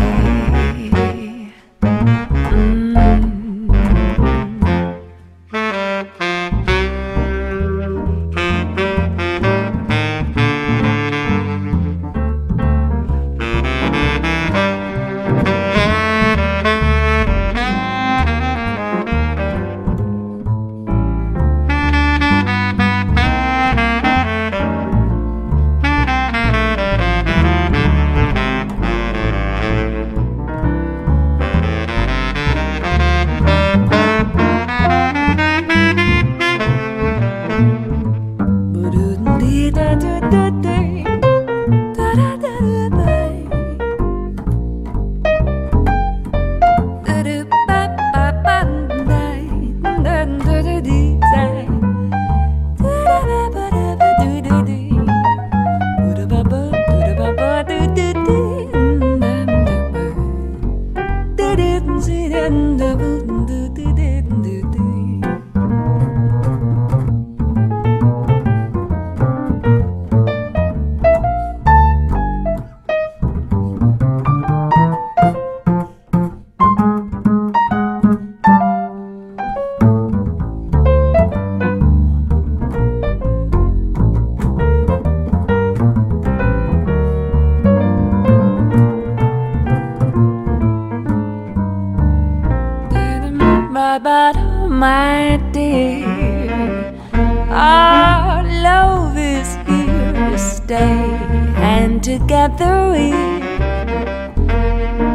But oh my dear, our love is here to stay. And together we're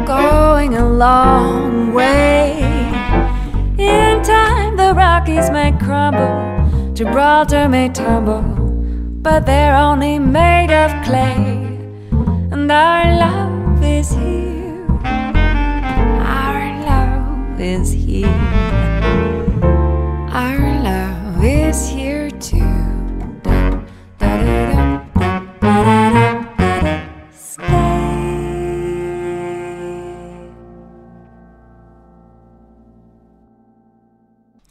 going a long way. In time the Rockies may crumble, Gibraltar may tumble, but they're only made of clay. And our love is here, our love is here. Our love is here to stay.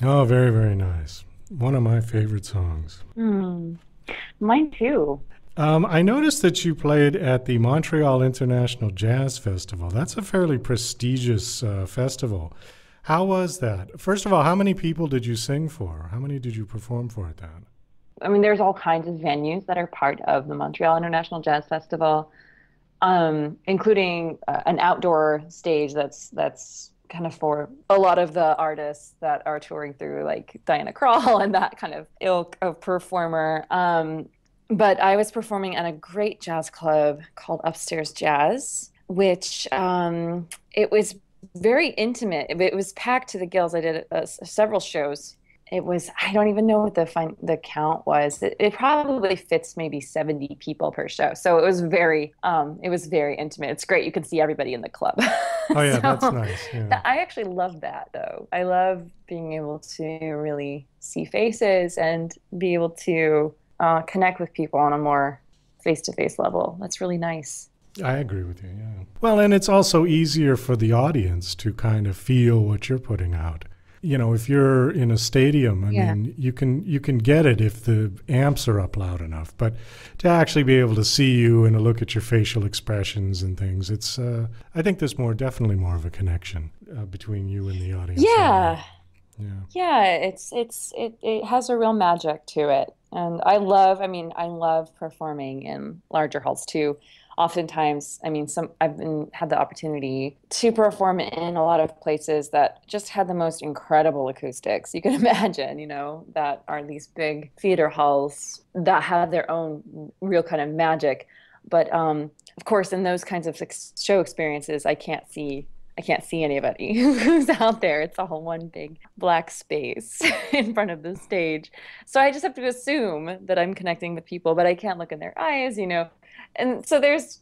Oh, very, very nice. One of my favorite songs. Mine too. I noticed that you played at the Montreal International Jazz Festival. That's a fairly prestigious festival. How was that? First of all, how many people did you sing for? How many did you perform for at that? I mean, there's all kinds of venues that are part of the Montreal International Jazz Festival, including an outdoor stage that's kind of for a lot of the artists that are touring through, like Diana Krall and that kind of ilk of performer. But I was performing at a great jazz club called Upstairs Jazz, which it was very intimate. It was packed to the gills. I did several shows. It was, I don't even know what the count was. It probably fits maybe 70 people per show. So it was very intimate. It's great. You can see everybody in the club. Oh yeah, So that's nice. Yeah. I actually love that though. I love being able to really see faces and be able to connect with people on a more face-to-face level. That's really nice. I agree with you, yeah. Well, and it's also easier for the audience to kind of feel what you're putting out. You know, if you're in a stadium, I mean, you can get it if the amps are up loud enough. But to actually be able to see you and to look at your facial expressions and things, it's I think there's definitely more of a connection between you and the audience. Yeah. Yeah. It has a real magic to it. And I love performing in larger halls too. oftentimes, I mean, had the opportunity to perform in a lot of places that just had the most incredible acoustics you can imagine, that are these big theater halls that have their own real kind of magic. But of course, in those kinds of show experiences, I can't see anybody who's out there. It's all one big black space in front of the stage. So I just have to assume that I'm connecting with people, but I can't look in their eyes, And so there's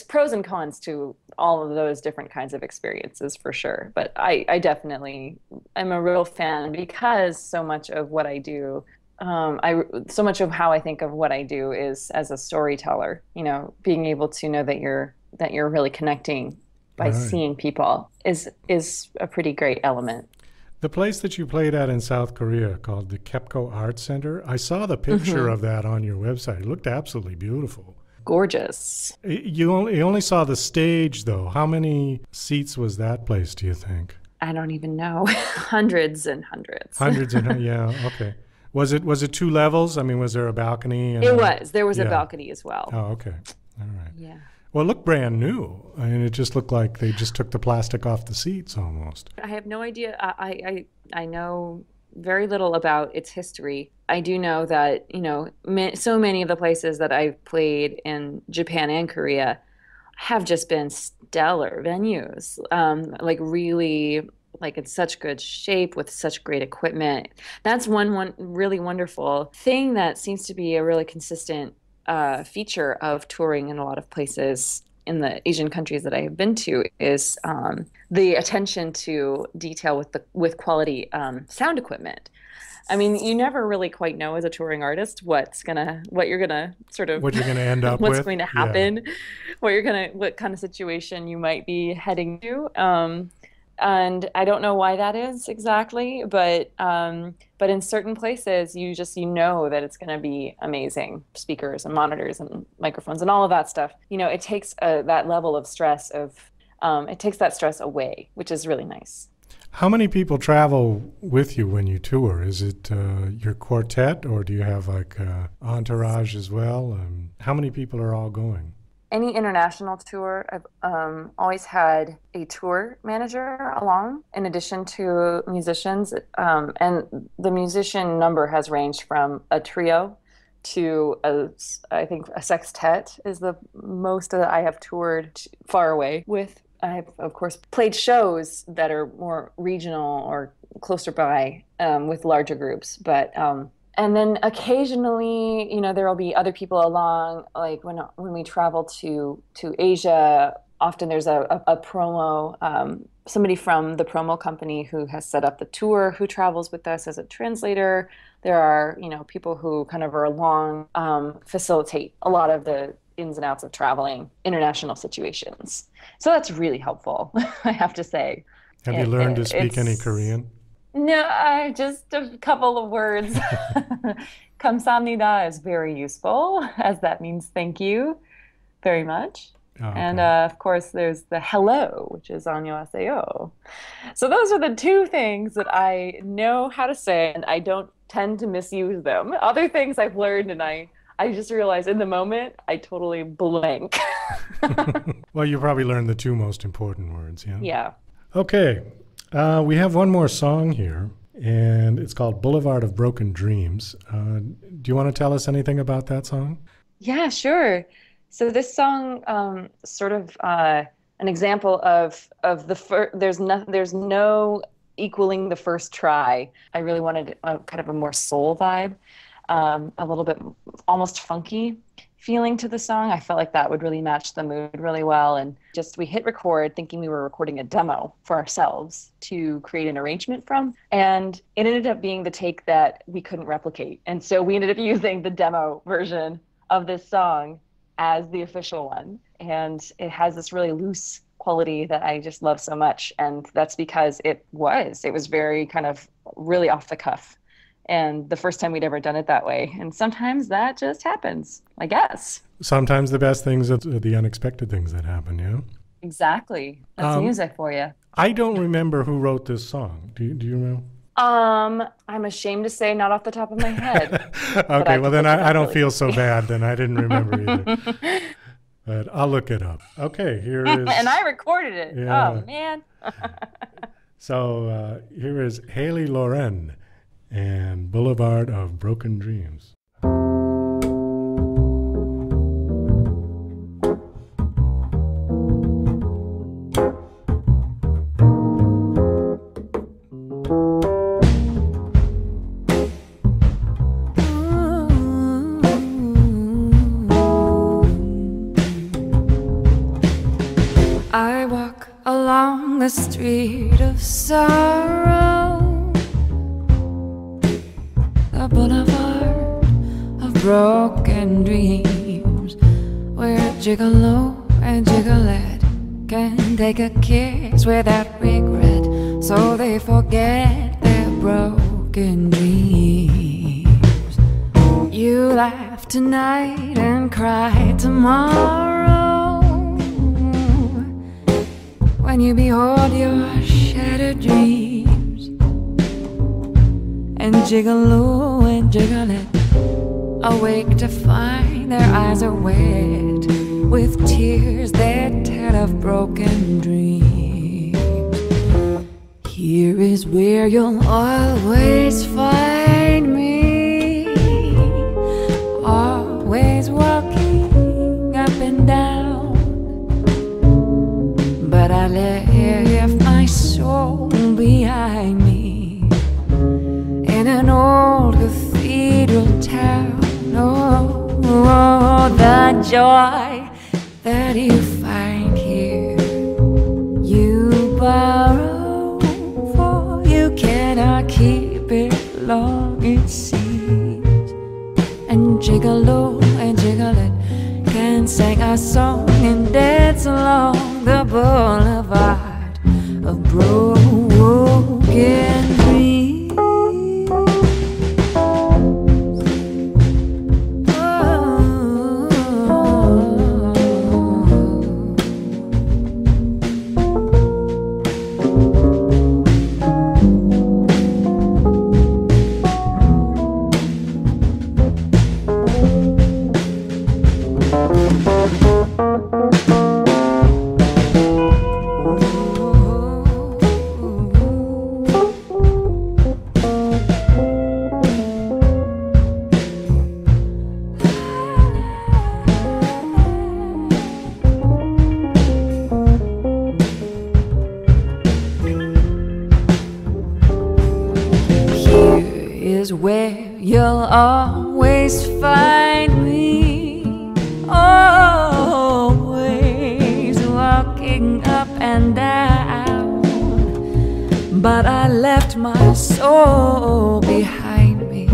pros and cons to all of those different kinds of experiences for sure. But I definitely am a real fan because so much of what I do, so much of how I think of what I do is as a storyteller, being able to know that you're really connecting by seeing people is a pretty great element. The place that you played at in South Korea called the KEPCO Art Center, I saw the picture of that on your website. It looked absolutely beautiful. Gorgeous. You only saw the stage, though. How many seats was that place, do you think? I don't even know. Hundreds and hundreds. Yeah, okay. Was it 2 levels? I mean, was there a balcony? There was a balcony as well. Oh, okay. All right. Yeah. Well, it looked brand new. I mean, it just looked like they just took the plastic off the seats almost. I have no idea. I know very little about its history. I do know that, so many of the places that I've played in Japan and Korea have just been stellar venues, like really like in such good shape with such great equipment. That's one really wonderful thing that seems to be a really consistent feature of touring in a lot of places in the Asian countries that I have been to is the attention to detail with quality sound equipment. I mean, you never really quite know as a touring artist what you're gonna end up what's with. going to happen, what kind of situation you might be heading to. And I don't know why that is exactly, but in certain places, you know that it's going to be amazing. Speakers and monitors and microphones and all of that stuff. It takes that level of stress it takes that stress away, which is really nice. How many people travel with you when you tour? Is it your quartet, or do you have like entourage as well? How many people are all going? Any international tour, I've always had a tour manager along in addition to musicians. And the musician number has ranged from a trio to I think a sextet is the most that I have toured far away with. I have, of course, played shows that are more regional or closer by with larger groups. But and then occasionally, there will be other people along. Like when we travel to Asia, often there's a promo, somebody from the promo company who has set up the tour who travels with us as a translator. There are, people who kind of are along, facilitate a lot of the ins and outs of traveling international situations. So that's really helpful, I have to say. Have you learned to speak any Korean? No, just a couple of words. Kamsahamnida is very useful, as that means thank you very much. Oh, okay. And of course, there's the hello, which is annyeonghaseyo. So those are the 2 things that I know how to say, and I don't tend to misuse them. Other things I've learned, and I just realized in the moment, I totally blank. Well, you probably learned the 2 most important words, yeah? Yeah. Okay. We have one more song here, and it's called Boulevard of Broken Dreams. Do you want to tell us anything about that song? Yeah, sure. So this song, sort of an example of there's no equaling the first try. I really wanted kind of a more soul vibe, a little bit almost funky feeling to the song. I felt like that would really match the mood really well. And we hit record thinking we were recording a demo for ourselves to create an arrangement from. And it ended up being the take that we couldn't replicate. And so we ended up using the demo version of this song as the official one. And it has this really loose quality that I just love so much. And that's because it was very kind of really off the cuff. And the first time we'd ever done it that way. And sometimes that just happens, I guess. Sometimes the best things are the unexpected things that happen, yeah? Exactly. That's music for you. I don't remember who wrote this song. Do you know? I'm ashamed to say not off the top of my head. Okay, well then I don't feel so bad then. I didn't remember either. But I'll look it up. Okay, here is... And I recorded it. Yeah. Oh, man. So here is Halie Loren and Boulevard of Broken Dreams. I walk along the street of sorrow, the boulevard of broken dreams, where gigolo and gigolette can take a kiss without regret, so they forget their broken dreams. You laugh tonight and cry tomorrow when you behold your shattered dreams. And gigolo and gigolette awake to find their eyes are wet with tears that tell of broken dreams. Here is where you'll always find me, always walking up and down. But I left my soul behind me in an old cathedral town. Oh, the joy that you find here, you borrow, for you cannot keep it long, it seems. And gigolo and gigolette can sing a song and dance along the boulevard of broken dreams. Is where you'll always find me, always walking up and down. But I left my soul behind me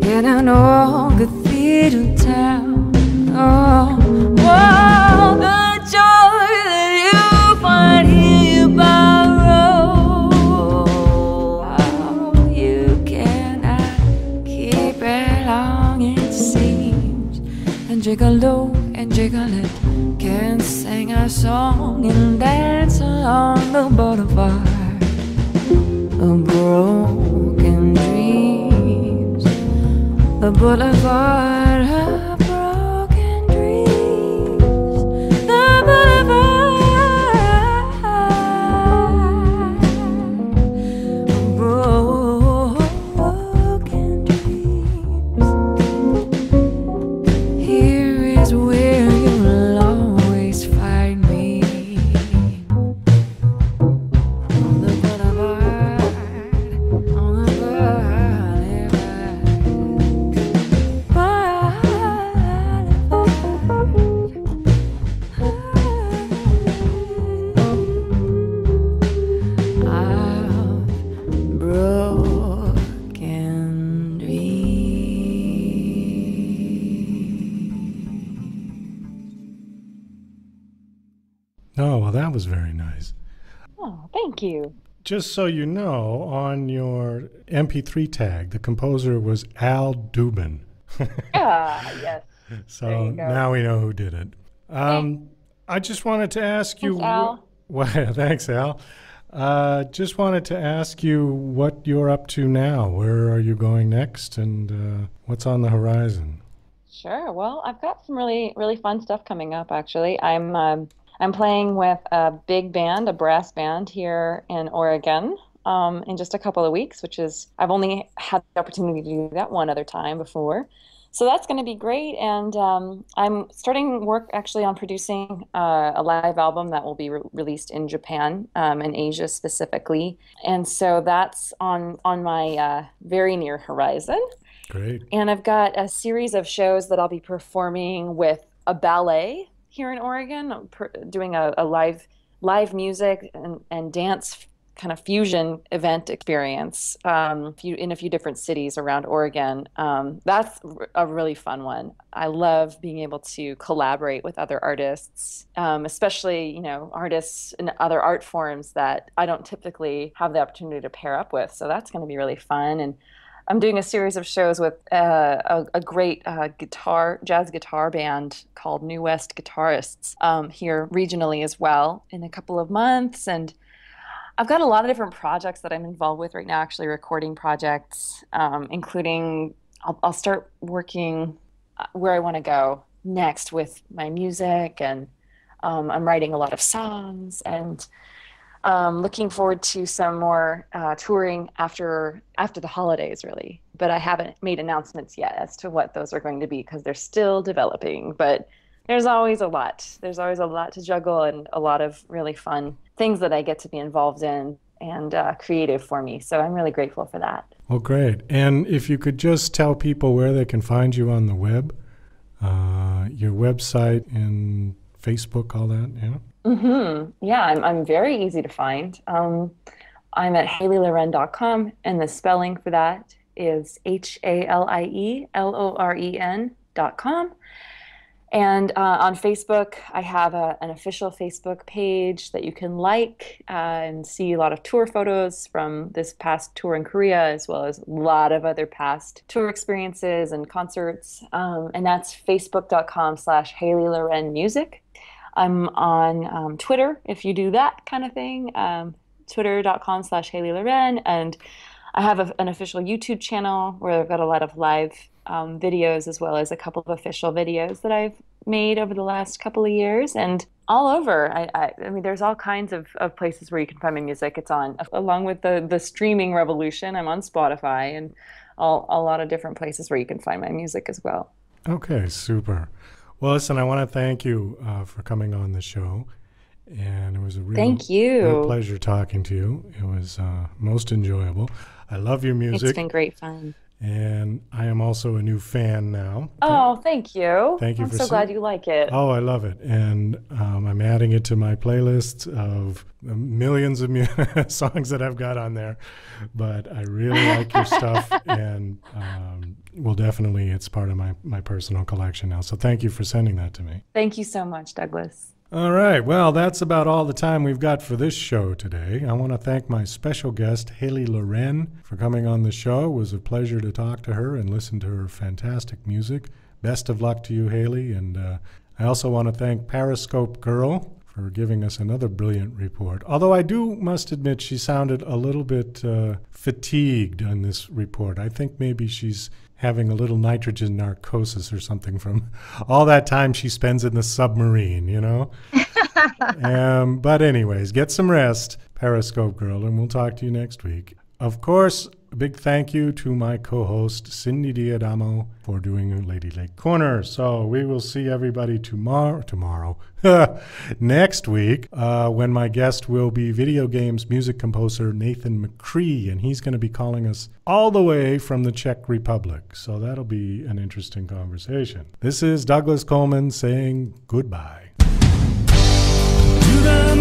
in an old cathedral town. Oh, oh, the joy that you find here borrow. And gigolo and gigolette can sing a song and dance along the boulevard of broken dreams, the boulevard of broken dreams, the boulevard of broken dreams. Here is where you'll always find me, on the boulevard, on the broken dreams. Oh, well, that was very nice. Oh, thank you. Just so you know, on your MP3 tag, the composer was Al Dubin. Ah, yes. So There you go. now we know who did it. I just wanted to ask you. Thanks, Al. Well, thanks, Al. Just wanted to ask you what you're up to now. Where are you going next, and what's on the horizon? Sure. Well, I've got some really, really fun stuff coming up, actually. I'm playing with a big band, a brass band here in Oregon, in just a couple of weeks, which is, I've only had the opportunity to do that one other time before. So that's going to be great. And I'm starting work actually on producing a live album that will be released in Japan, in Asia specifically. And so that's on my very near horizon. Great. And I've got a series of shows that I'll be performing with a ballet here in Oregon, doing a live music and dance kind of fusion event experience in a few different cities around Oregon. That's a really fun one. I love being able to collaborate with other artists, especially, artists in other art forms that I don't typically have the opportunity to pair up with. So that's going to be really fun. And I'm doing a series of shows with a great jazz guitar band called New West Guitarists here regionally as well in a couple of months. And I've got a lot of different projects that I'm involved with right now, actually recording projects, including I'll start working where I want to go next with my music. And I'm writing a lot of songs and looking forward to some more touring after the holidays, really. But I haven't made announcements yet as to what those are going to be because they're still developing. But there's always a lot. There's always a lot to juggle and a lot of really fun things that I get to be involved in and creative for me. So I'm really grateful for that. Well, great. And if you could just tell people where they can find you on the web, your website and Facebook, all that, Yeah, I'm very easy to find. I'm at HalieLoren.com, and the spelling for that is HalieLoren.com. And on Facebook, I have an official Facebook page that you can like and see a lot of tour photos from this past tour in Korea, as well as a lot of other past tour experiences and concerts. And that's facebook.com/HalieLorenMusic. I'm on Twitter, if you do that kind of thing, twitter.com/HalieLoren. And I have an official YouTube channel where I've got a lot of live videos, as well as a couple of official videos that I've made over the last couple of years. And all over, I mean, there's all kinds of places where you can find my music. It's on, along with the streaming revolution, I'm on Spotify and a lot of different places where you can find my music as well. Okay, super. Well, listen, I want to thank you for coming on the show. And it was a real pleasure talking to you. It was most enjoyable. I love your music. It's been great fun. And I am also a new fan now. Oh, thank you. Thank you. I'm so glad you like it. Oh, I love it. And I'm adding it to my playlist of millions of songs that I've got on there. But I really like your stuff. And well, definitely it's part of my personal collection now. So thank you for sending that to me. Thank you so much, Douglas. All right. Well, that's about all the time we've got for this show today. I want to thank my special guest, Halie Loren, for coming on the show. It was a pleasure to talk to her and listen to her fantastic music. Best of luck to you, Halie. And I also want to thank Periscope Girl for giving us another brilliant report. Although I must admit she sounded a little bit fatigued on this report. I think maybe she's having a little nitrogen narcosis or something from all that time she spends in the submarine, But anyways, get some rest, Periscope Girl, and we'll talk to you next week. Of course, a big thank you to my co-host, Cindy Diadamo, for doing Lady Lake Corner. So we will see everybody tomorrow, next week, when my guest will be video games music composer Nathan McCree, and he's going to be calling us all the way from the Czech Republic. So that'll be an interesting conversation. This is Douglas Coleman saying goodbye. To the